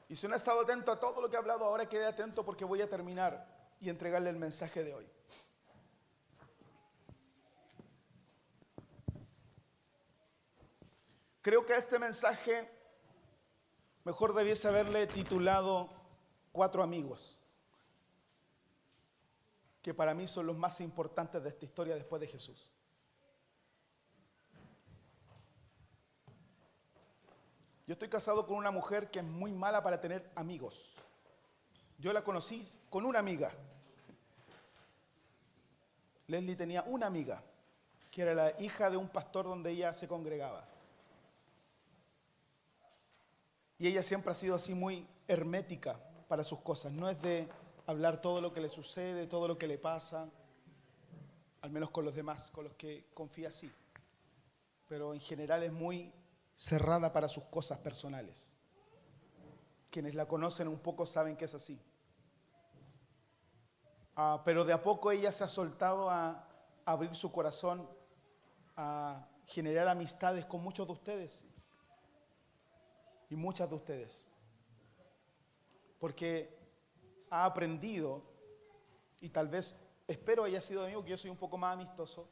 Y si no ha estado atento a todo lo que he hablado, ahora quede atento porque voy a terminar y entregarle el mensaje de hoy. Creo que a este mensaje mejor debiese haberle titulado 4 amigos, que para mí son los más importantes de esta historia después de Jesús. Yo estoy casado con una mujer que es muy mala para tener amigos. Yo la conocí con una amiga. Leslie tenía una amiga, que era la hija de un pastor donde ella se congregaba. Y ella siempre ha sido así muy hermética para sus cosas. No es de hablar todo lo que le sucede, todo lo que le pasa, al menos con los demás, con los que confía así. Pero en general es muy cerrada para sus cosas personales. Quienes la conocen un poco saben que es así. Pero de a poco ella se ha soltado a abrir su corazón, a generar amistades con muchos de ustedes y muchas de ustedes. Porque ha aprendido, y tal vez, espero haya sido de mí, porque yo soy un poco más amistoso,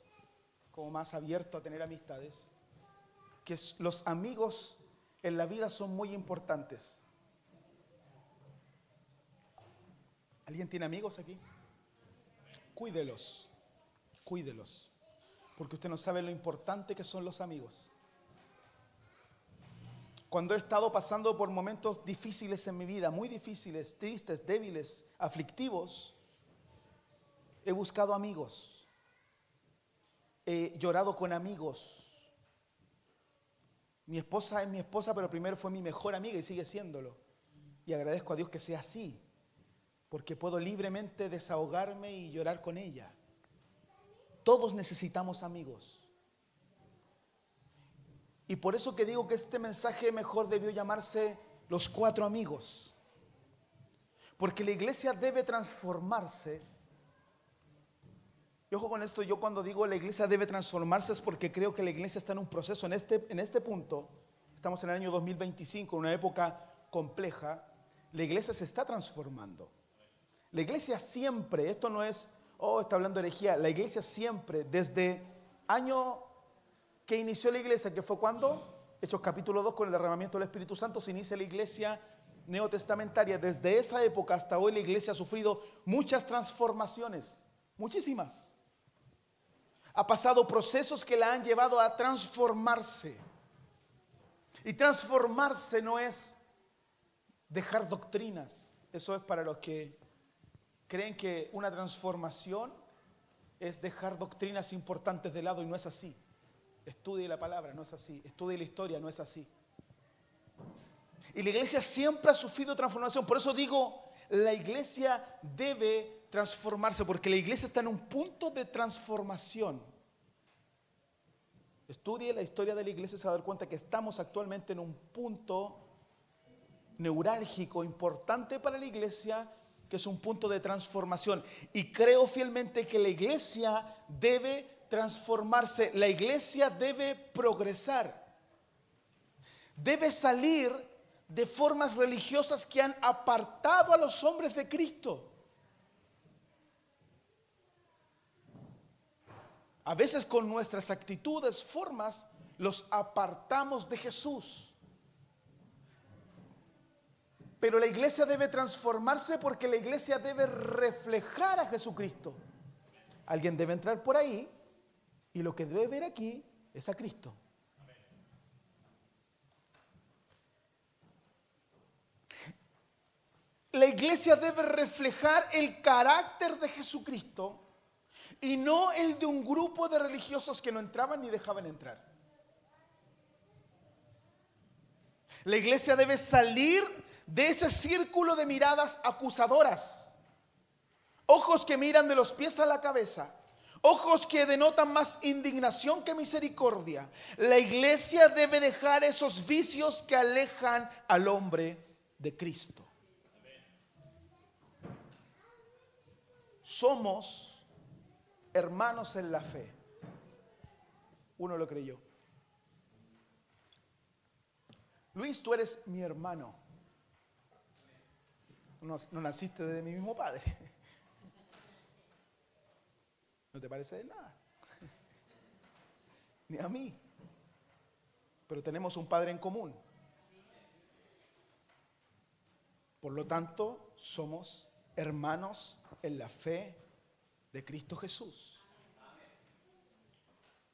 como más abierto a tener amistades, que los amigos en la vida son muy importantes. ¿Alguien tiene amigos aquí? Cuídelos, cuídelos, porque usted no sabe lo importante que son los amigos. Cuando he estado pasando por momentos difíciles en mi vida, muy difíciles, tristes, débiles, aflictivos, he buscado amigos, he llorado con amigos. Mi esposa es mi esposa, pero primero fue mi mejor amiga y sigue siéndolo. Y agradezco a Dios que sea así, porque puedo libremente desahogarme y llorar con ella. Todos necesitamos amigos. Y por eso que digo que este mensaje mejor debió llamarse Los 4 amigos. Porque la iglesia debe transformarse. Y ojo con esto, yo cuando digo la iglesia debe transformarse es porque creo que la iglesia está en un proceso. En este punto, estamos en el año 2025, una época compleja. La iglesia se está transformando. La iglesia siempre, esto no es, está hablando de herejía. La iglesia siempre, desde año que inició la iglesia, que fue cuando, Hechos capítulo 2, con el derramamiento del Espíritu Santo, se inicia la iglesia neotestamentaria. Desde esa época hasta hoy la iglesia ha sufrido muchas transformaciones, muchísimas. Ha pasado procesos que la han llevado a transformarse. Y transformarse no es dejar doctrinas. Eso es para los que creen que una transformación es dejar doctrinas importantes de lado, y no es así. Estudie la palabra, no es así. Estudie la historia, no es así. Y la iglesia siempre ha sufrido transformación. Por eso digo, la iglesia debe transformarse, porque la iglesia está en un punto de transformación. Estudie la historia de la iglesia y se va a dar cuenta que estamos actualmente en un punto neurálgico, importante para la iglesia, que es un punto de transformación. Y creo fielmente que la iglesia debe transformarse, la iglesia debe progresar, debe salir de formas religiosas que han apartado a los hombres de Cristo. A veces con nuestras actitudes, formas, los apartamos de Jesús. Pero la iglesia debe transformarse porque la iglesia debe reflejar a Jesucristo. Alguien debe entrar por ahí y lo que debe ver aquí es a Cristo. La iglesia debe reflejar el carácter de Jesucristo y no el de un grupo de religiosos que no entraban ni dejaban entrar. La iglesia debe salir de ese círculo de miradas acusadoras. Ojos que miran de los pies a la cabeza. Ojos que denotan más indignación que misericordia. La iglesia debe dejar esos vicios que alejan al hombre de Cristo. Somos hermanos en la fe. Uno lo creyó. Luis, tú eres mi hermano. No naciste de mi mismo padre. No te parece de nada. Ni a mí. Pero tenemos un padre en común. Por lo tanto, somos hermanos en la fe de Cristo Jesús.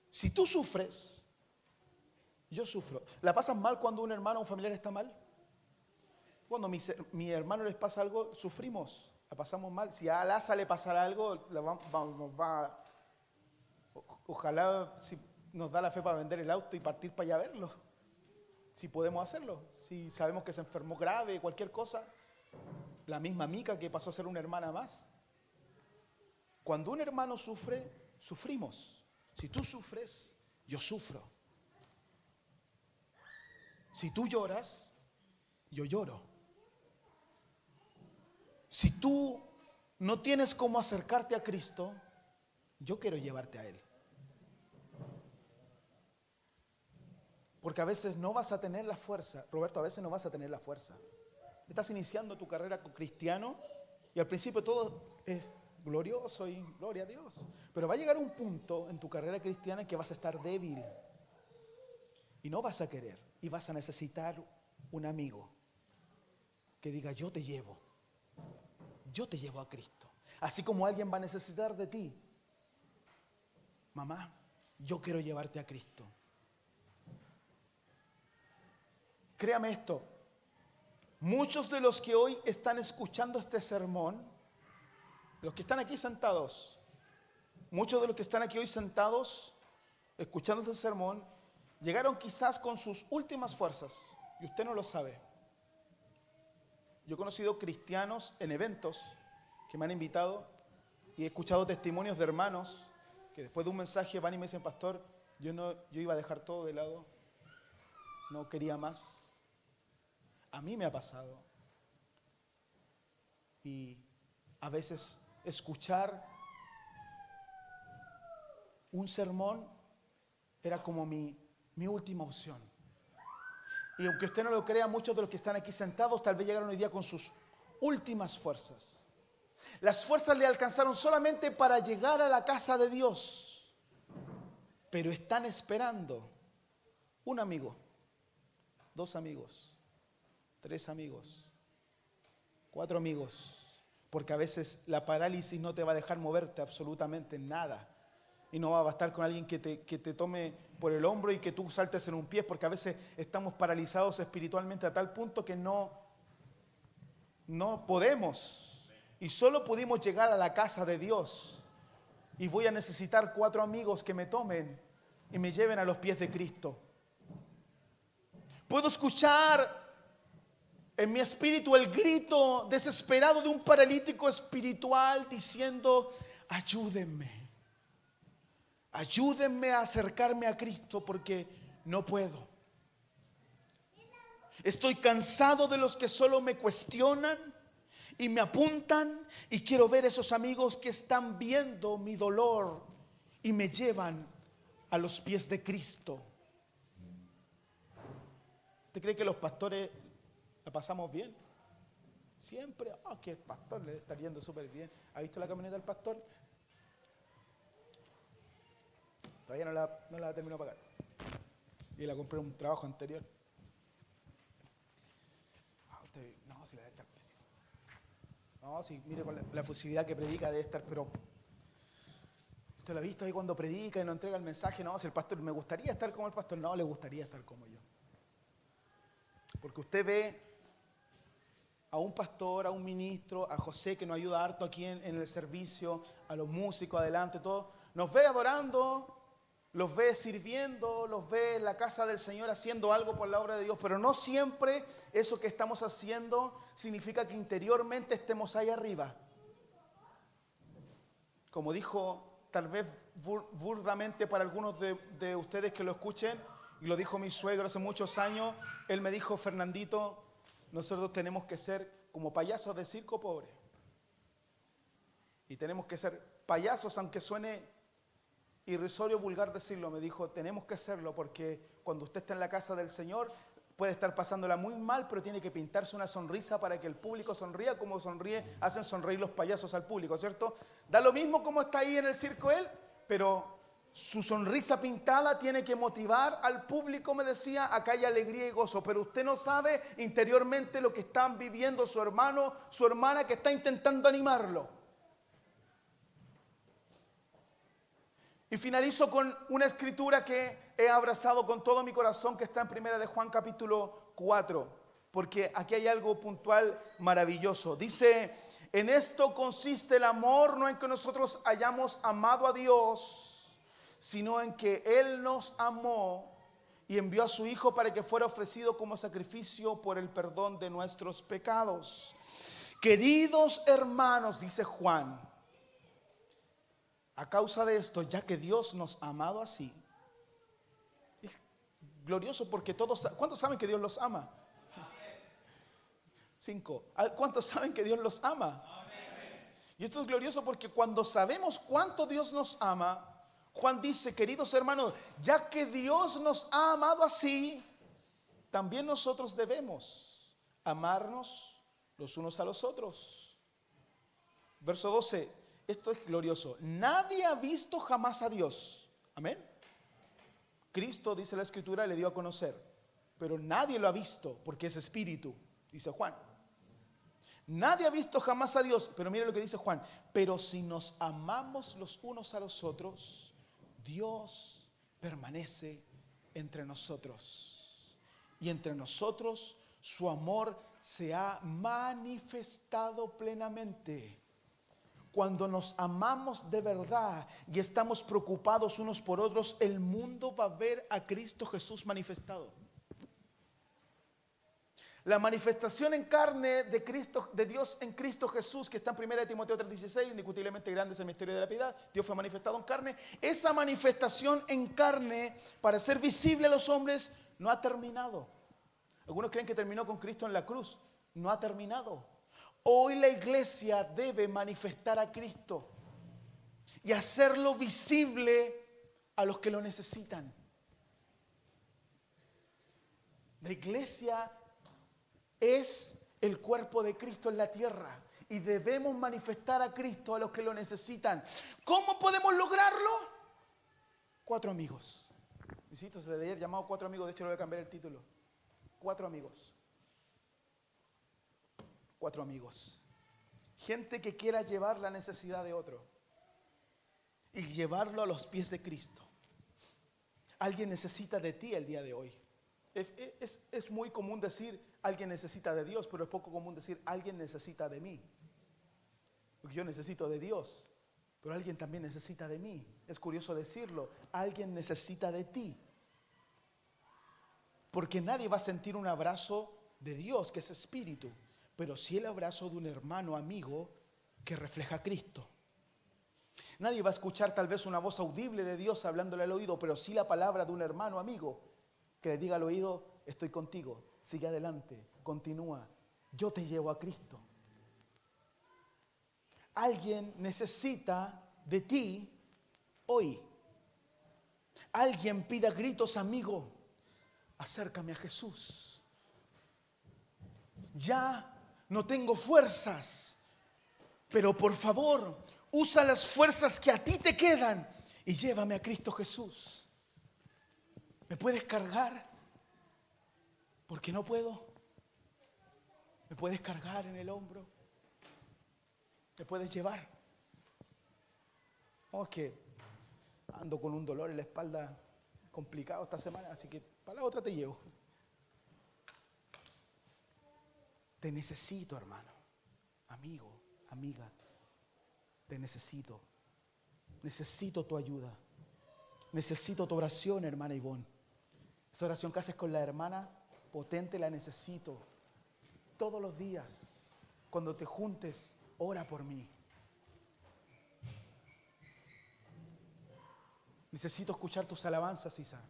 Si tú sufres, yo sufro. ¿La pasas mal cuando un hermano o un familiar está mal? Cuando mi hermano les pasa algo, sufrimos, la pasamos mal. Si a Alasa le pasara algo, ojalá si nos da la fe para vender el auto y partir para allá a verlo. Si podemos hacerlo. Si sabemos que se enfermó grave, cualquier cosa. La misma Mica que pasó a ser una hermana más. Cuando un hermano sufre, sufrimos. Si tú sufres, yo sufro. Si tú lloras, yo lloro. Si tú no tienes cómo acercarte a Cristo, yo quiero llevarte a Él. Porque a veces no vas a tener la fuerza. Roberto, a veces no vas a tener la fuerza. Estás iniciando tu carrera como cristiano y al principio todo es glorioso y gloria a Dios. Pero va a llegar un punto en tu carrera cristiana en que vas a estar débil y no vas a querer y vas a necesitar un amigo que diga yo te llevo a Cristo. Así como alguien va a necesitar de ti. Mamá, yo quiero llevarte a Cristo. Créame esto, muchos de los que hoy están escuchando este sermón, los que están aquí sentados, muchos de los que están aquí hoy sentados, escuchando este sermón, llegaron quizás con sus últimas fuerzas y usted no lo sabe. Yo he conocido cristianos en eventos que me han invitado y he escuchado testimonios de hermanos que después de un mensaje van y me dicen, pastor, yo iba a dejar todo de lado, no quería más. A mí me ha pasado. Y a veces escuchar un sermón era como mi última opción. Y aunque usted no lo crea, muchos de los que están aquí sentados tal vez llegaron hoy día con sus últimas fuerzas. Las fuerzas le alcanzaron solamente para llegar a la casa de Dios. Pero están esperando un amigo, 2 amigos, 3 amigos, 4 amigos. Porque a veces la parálisis no te va a dejar moverte absolutamente nada. Y no va a bastar con alguien que te tome por el hombro y que tú saltes en un pie, porque a veces estamos paralizados espiritualmente a tal punto que no podemos. Y solo pudimos llegar a la casa de Dios. Y voy a necesitar 4 amigos que me tomen y me lleven a los pies de Cristo. Puedo escuchar en mi espíritu el grito desesperado de un paralítico espiritual diciendo, ayúdenme. Ayúdenme a acercarme a Cristo porque no puedo. Estoy cansado de los que solo me cuestionan y me apuntan y quiero ver esos amigos que están viendo mi dolor y me llevan a los pies de Cristo. ¿Usted cree que los pastores la pasamos bien? Siempre, que el pastor le está yendo súper bien. ¿Ha visto la camioneta del pastor? Todavía no la terminó de pagar. Y la compré en un trabajo anterior. si la debe estar. No, si mire con la efusividad que predica debe estar, pero usted lo ha visto ahí cuando predica y nos entrega el mensaje. No, si el pastor, me gustaría estar como el pastor, no, le gustaría estar como yo. Porque usted ve a un pastor, a un ministro, a José que nos ayuda harto aquí en el servicio, a los músicos adelante, todo. Nos ve adorando, los ve sirviendo, los ve en la casa del Señor haciendo algo por la obra de Dios, pero no siempre eso que estamos haciendo significa que interiormente estemos ahí arriba. Como dijo tal vez burdamente para algunos de ustedes que lo escuchen, y lo dijo mi suegro hace muchos años, él me dijo: Fernandito, nosotros tenemos que ser como payasos de circo pobre. Y tenemos que ser payasos, aunque suene irrisorio, vulgar decirlo, me dijo, tenemos que hacerlo porque cuando usted está en la casa del Señor puede estar pasándola muy mal, pero tiene que pintarse una sonrisa para que el público sonría como hacen sonreír los payasos al público, ¿cierto? Da lo mismo como está ahí en el circo él, pero su sonrisa pintada tiene que motivar al público, me decía, a que haya alegría y gozo, pero usted no sabe interiormente lo que están viviendo su hermano, su hermana que está intentando animarlo. Y finalizo con una escritura que he abrazado con todo mi corazón, que está en 1 de Juan capítulo 4, porque aquí hay algo puntual maravilloso. Dice, en esto consiste el amor, no en que nosotros hayamos amado a Dios, sino en que Él nos amó y envió a su Hijo para que fuera ofrecido como sacrificio por el perdón de nuestros pecados. Queridos hermanos, dice Juan, a causa de esto, ya que Dios nos ha amado así, es glorioso porque todos, ¿cuántos saben que Dios los ama? 5. ¿Cuántos saben que Dios los ama? Y esto es glorioso porque cuando sabemos cuánto Dios nos ama, Juan dice, queridos hermanos, ya que Dios nos ha amado así, también nosotros debemos amarnos los unos a los otros. Verso 12. Esto es glorioso. Nadie ha visto jamás a Dios. Amén. Cristo, dice la Escritura, le dio a conocer. Pero nadie lo ha visto porque es espíritu, dice Juan. Nadie ha visto jamás a Dios. Pero mire lo que dice Juan. Pero si nos amamos los unos a los otros, Dios permanece entre nosotros. Y entre nosotros su amor se ha manifestado plenamente. Cuando nos amamos de verdad y estamos preocupados unos por otros, el mundo va a ver a Cristo Jesús manifestado. La manifestación en carne de Cristo, de Dios en Cristo Jesús, que está en 1 Timoteo 3:16, indiscutiblemente grande es el misterio de la piedad, Dios fue manifestado en carne. Esa manifestación en carne, para ser visible a los hombres, no ha terminado. Algunos creen que terminó con Cristo en la cruz. No ha terminado. Hoy la iglesia debe manifestar a Cristo y hacerlo visible a los que lo necesitan. La iglesia es el cuerpo de Cristo en la tierra y debemos manifestar a Cristo a los que lo necesitan. ¿Cómo podemos lograrlo? 4 amigos. Visito, se debería haber llamado 4 amigos, de hecho le voy a cambiar el título. 4 amigos. 4 amigos. Gente que quiera llevar la necesidad de otro y llevarlo a los pies de Cristo. Alguien necesita de ti el día de hoy. Es muy común decir alguien necesita de Dios, pero es poco común decir alguien necesita de mí. Porque yo necesito de Dios, pero alguien también necesita de mí. Es curioso decirlo, alguien necesita de ti. Porque nadie va a sentir un abrazo de Dios, que es espíritu, pero sí el abrazo de un hermano amigo que refleja a Cristo. Nadie va a escuchar tal vez una voz audible de Dios hablándole al oído, pero sí la palabra de un hermano amigo que le diga al oído, estoy contigo, sigue adelante, continúa, yo te llevo a Cristo. Alguien necesita de ti hoy. Alguien pide a gritos, amigo, acércame a Jesús. Ya no tengo fuerzas, pero por favor, usa las fuerzas que a ti te quedan y llévame a Cristo Jesús. ¿Me puedes cargar? Porque no puedo. ¿Me puedes cargar en el hombro? ¿Me puedes llevar? No, es que ando con un dolor en la espalda complicado esta semana, así que para la otra te llevo. Te necesito, hermano, amigo, amiga. Te necesito. Necesito tu ayuda. Necesito tu oración, hermana Ivonne. Esa oración que haces con la hermana potente la necesito. Todos los días, cuando te juntes, ora por mí. Necesito escuchar tus alabanzas, Isa.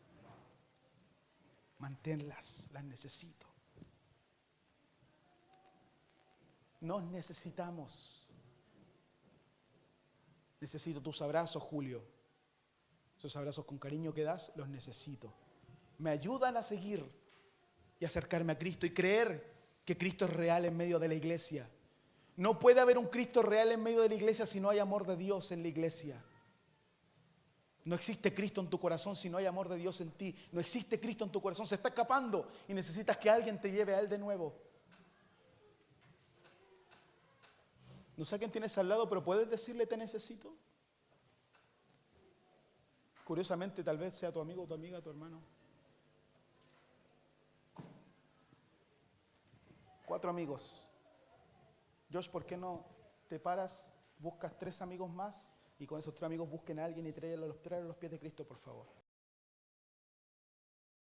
Manténlas, las necesito. Nos necesitamos. Necesito tus abrazos, Julio. Esos abrazos con cariño que das, los necesito. Me ayudan a seguir y acercarme a Cristo y creer que Cristo es real en medio de la iglesia. No puede haber un Cristo real en medio de la iglesia si no hay amor de Dios en la iglesia. No existe Cristo en tu corazón si no hay amor de Dios en ti. No existe Cristo en tu corazón. Se está escapando y necesitas que alguien te lleve a Él de nuevo. No sé a quién tienes al lado, pero ¿puedes decirle te necesito? Curiosamente, tal vez sea tu amigo, tu amiga, tu hermano. 4 amigos. Josh, ¿por qué no te paras, buscas 3 amigos más y con esos 3 amigos busquen a alguien y tráelo a los pies de Cristo, por favor?